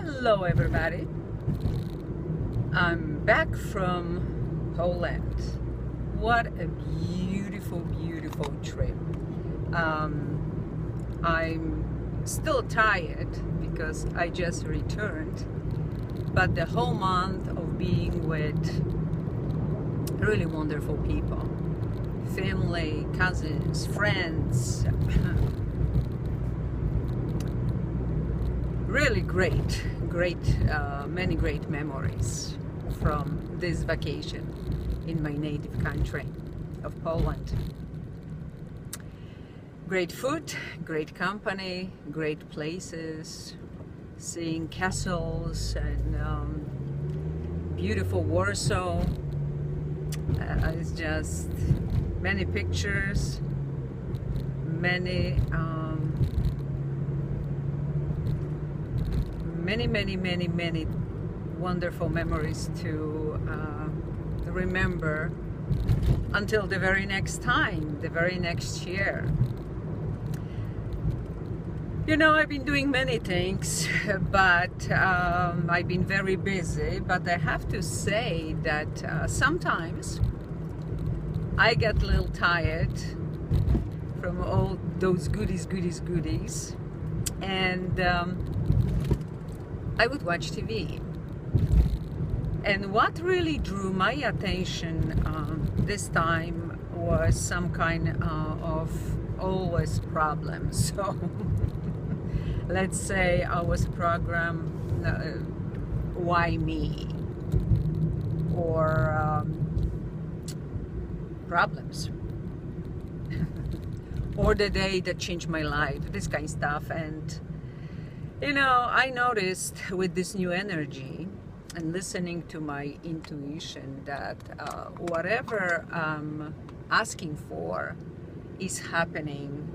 Hello everybody, I'm back from Poland. What a beautiful trip. I'm still tired because I just returned, but the whole month of being with really wonderful people, family, cousins, friends, really great, many great memories from this vacation in my native country of Poland. Great food, great company, great places, seeing castles and beautiful Warsaw. It's just many pictures, many wonderful memories to remember until the very next time, the very next year. You know, I've been doing many things, but I've been very busy, but I have to say that sometimes I get a little tired from all those goodies, and I would watch TV. And what really drew my attention this time was some kind of always problems. So let's say I was program why me, or problems, or the day that changed my life, this kind of stuff. And you know, I noticed with this new energy and listening to my intuition that whatever I'm asking for is happening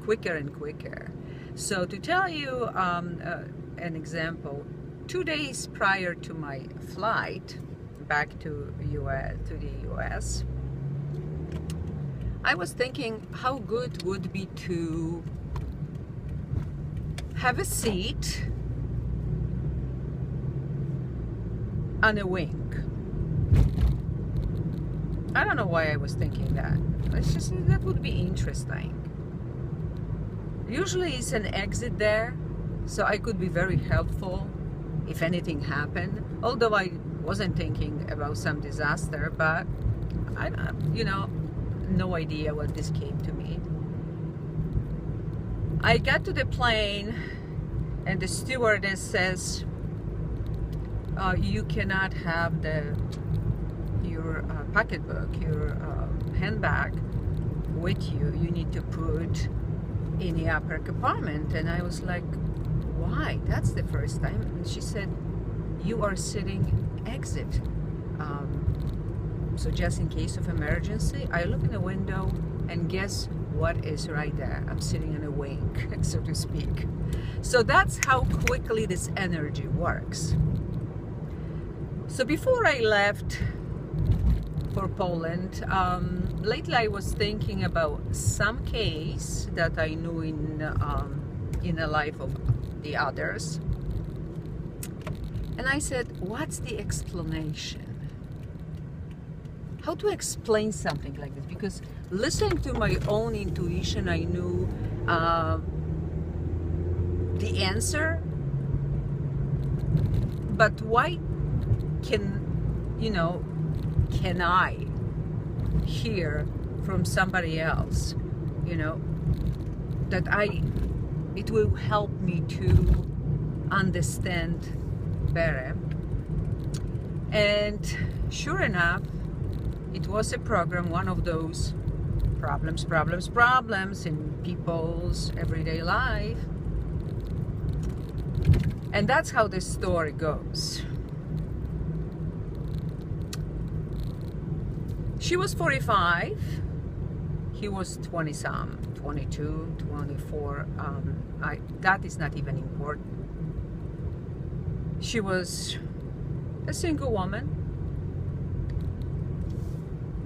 quicker and quicker. So to tell you an example, 2 days prior to my flight back to the US, I was thinking how good would be to have a seat on a wing. I don't know why I was thinking that. It's just that would be interesting. Usually it's an exit there, so I could be very helpful if anything happened. Although I wasn't thinking about some disaster, but I, you know, no idea what this came to me. I got to the plane and the stewardess says, you cannot have your pocketbook, your handbag with you. You need to put in the upper compartment. And I was like, why? That's the first time. And she said, you are sitting exit. So just in case of emergency. I look in the window and guess what is right there? I'm sitting in a wing, so to speak. So that's how quickly this energy works. So before I left for Poland, lately I was thinking about some case that I knew in the life of the others. And I said, what's the explanation? How to explain something like this? Because listening to my own intuition, I knew the answer, but why can I hear from somebody else, you know, that it will help me to understand better? And sure enough, it was a program, one of those problems in people's everyday life. And that's how this story goes. She was 45, he was 20-some, 22, 24. That is not even important. She was a single woman.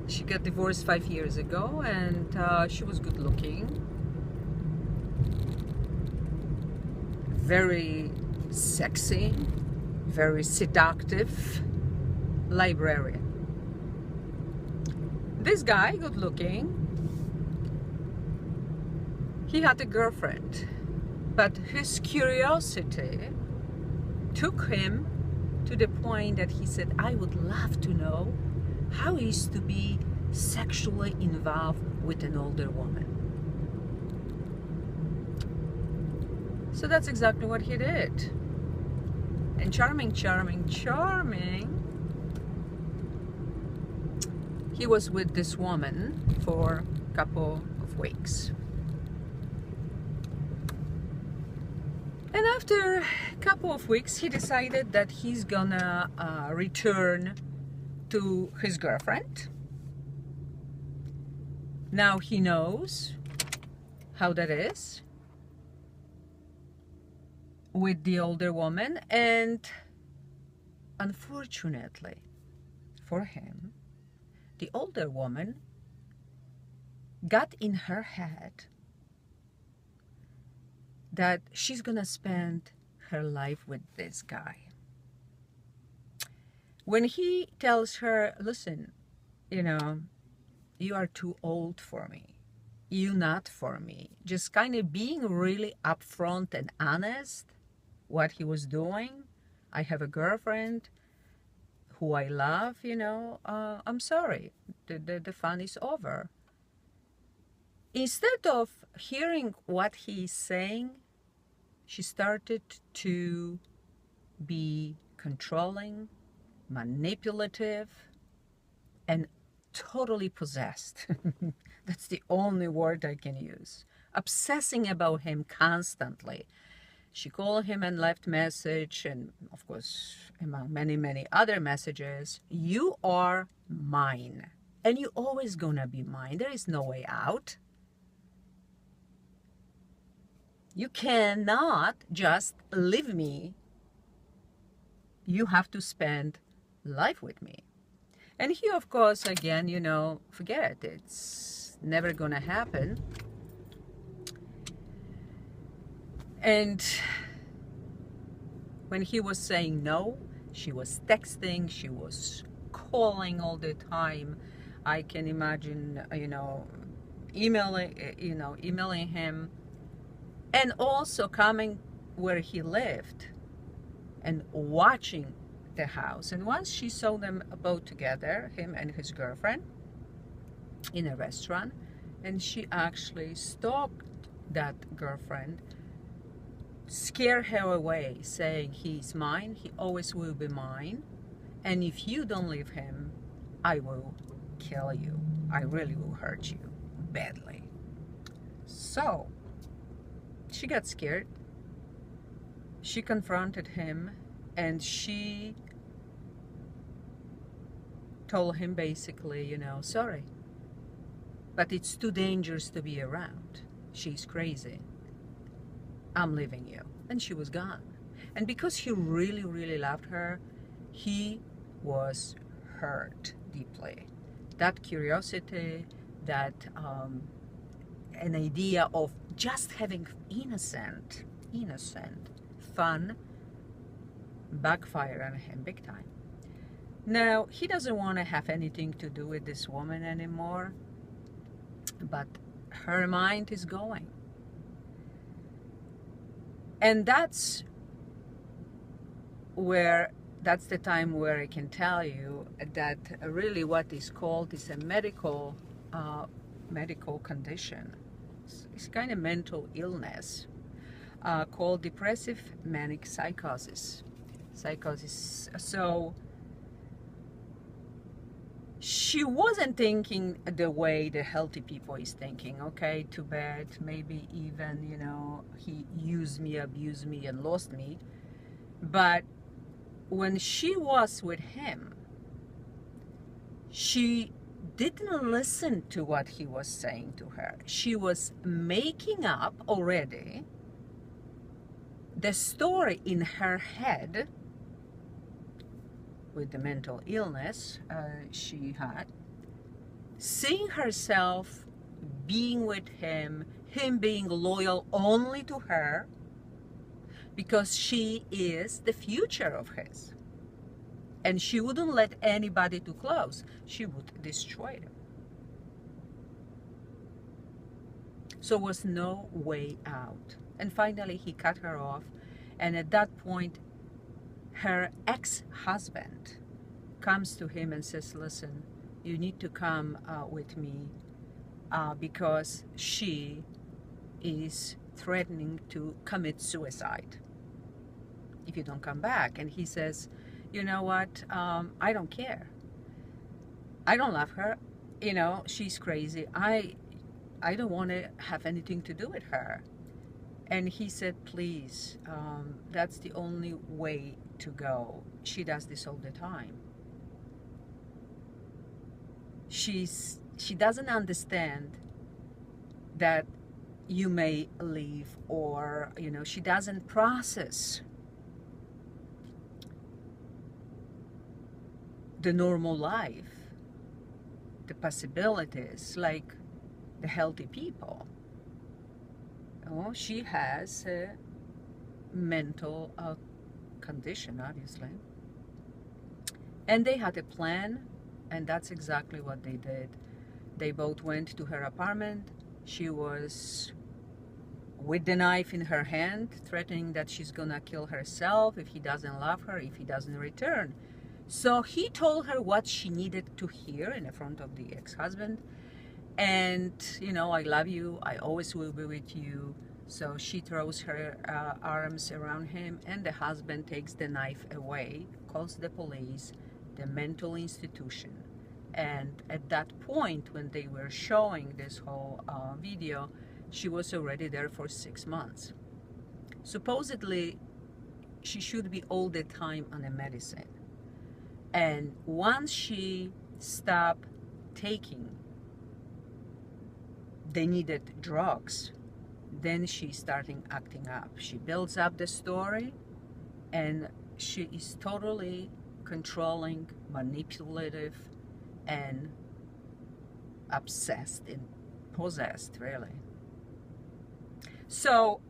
She got divorced 5 years ago, and she was good looking, very sexy, very seductive librarian. This guy, good looking, he had a girlfriend, but his curiosity took him to the point that he said, I would love to know how it is to be sexually involved with an older woman. So that's exactly what he did. And charming, he was with this woman for a couple of weeks. And after a couple of weeks, he decided that he's gonna return to his girlfriend. Now he knows how that is with the older woman, and unfortunately for him, the older woman got in her head that she's gonna spend her life with this guy. When he tells her, listen, you know, you are too old for me, you not for me, just kind of being really upfront and honest what he was doing. I have a girlfriend who I love, you know, I'm sorry, the fun is over. Instead of hearing what he's saying, she started to be controlling, manipulative, and totally possessed. That's the only word I can use. Obsessing about him constantly. She called him and left message, and of course, among many other messages, you are mine, and you always gonna be mine. There is no way out. You cannot just leave me. You have to spend life with me. And he, of course, again, you know, forget it. It's never gonna happen. And when he was saying no, she was texting, she was calling all the time. I can imagine, you know, emailing him, and also coming where he lived and watching the house. And once she saw them both together, him and his girlfriend, in a restaurant, and she actually stalked that girlfriend, scared her away, saying, he's mine, he always will be mine, and if you don't leave him, I will kill you. I really will hurt you badly. So she got scared. She confronted him, and she told him basically, you know, sorry, but it's too dangerous to be around. She's crazy. I'm leaving you. And she was gone. And because he really loved her, he was hurt deeply. That curiosity, that an idea of just having innocent fun backfired on him big time. Now, he doesn't want to have anything to do with this woman anymore, but her mind is going. And that's the time where I can tell you that really what is called is a medical condition. It's kind of mental illness called depressive manic psychosis. So she wasn't thinking the way the healthy people is thinking. Okay, too bad, maybe even, you know, he used me, abused me, and lost me. But when she was with him, she didn't listen to what he was saying to her. She was making up already the story in her head with the mental illness she had, seeing herself being with him being loyal only to her, because she is the future of his. And she wouldn't let anybody too close. She would destroy them. So there was no way out. And finally he cut her off. And at that point, her ex-husband comes to him and says, listen, you need to come with me because she is threatening to commit suicide if you don't come back. And he says, you know what, I don't care. I don't love her. You know, she's crazy. I don't want to have anything to do with her. And he said, please, that's the only way to go. She does this all the time. She doesn't understand that you may leave, or, you know, she doesn't process the normal life, the possibilities, like the healthy people. Oh, she has a mental condition, obviously. And they had a plan, and that's exactly what they did. They both went to her apartment. She was with the knife in her hand, threatening that she's gonna kill herself if he doesn't love her, if he doesn't return. So he told her what she needed to hear in front of the ex-husband. And, you know, I love you, I always will be with you. So she throws her arms around him, and the husband takes the knife away, calls the police, the mental institution. And at that point, when they were showing this whole video, she was already there for 6 months. Supposedly, she should be all the time on a medicine. And once she stopped taking the needed drugs, then she's starting acting up. She builds up the story, and she is totally controlling, manipulative, and obsessed and possessed, really. So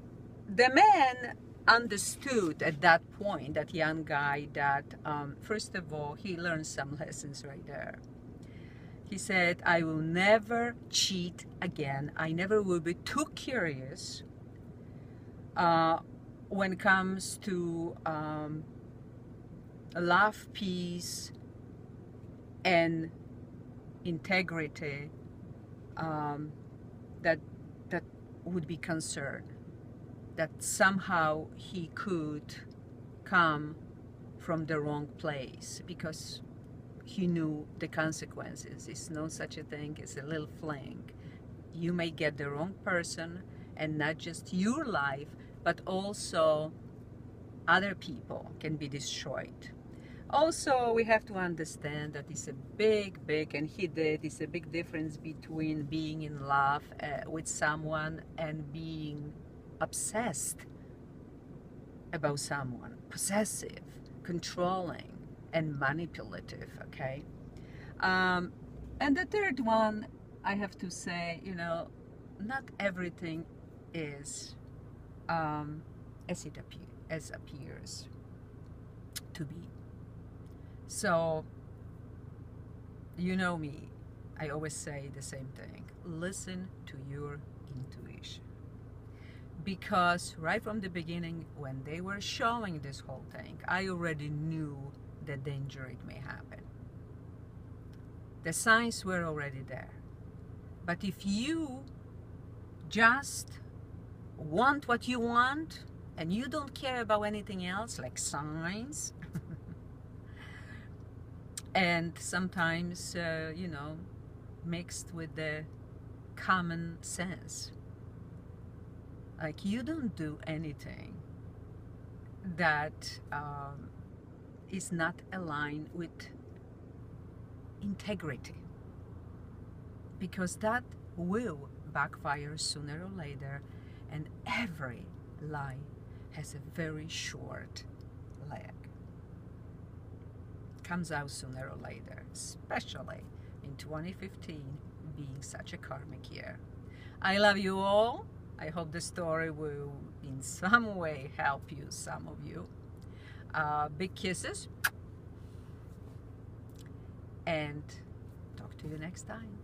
the man understood at that point, that young guy, that first of all, he learned some lessons right there. He said, I will never cheat again. I never will be too curious when it comes to love, peace, and integrity, that would be concerned that somehow he could come from the wrong place, because he knew the consequences. It's no such a thing as a little fling. You may get the wrong person, and not just your life, but also other people can be destroyed. Also, we have to understand that it's a big, it's a big difference between being in love with someone and being obsessed about someone, possessive, controlling, and manipulative, okay? And the third one, I have to say, you know, not everything is as it appears to be. So, you know me, I always say the same thing. Listen to your intuition. Because right from the beginning, when they were showing this whole thing, I already knew the danger it may happen. The signs were already there. But if you just want what you want, and you don't care about anything else, like signs, and sometimes, you know, mixed with the common sense. Like, you don't do anything that is not aligned with integrity, because that will backfire sooner or later, and every lie has a very short leg. Comes out sooner or later, especially in 2015 being such a karmic year. I love you all. I hope the story will in some way help you, some of you. Big kisses, and talk to you next time.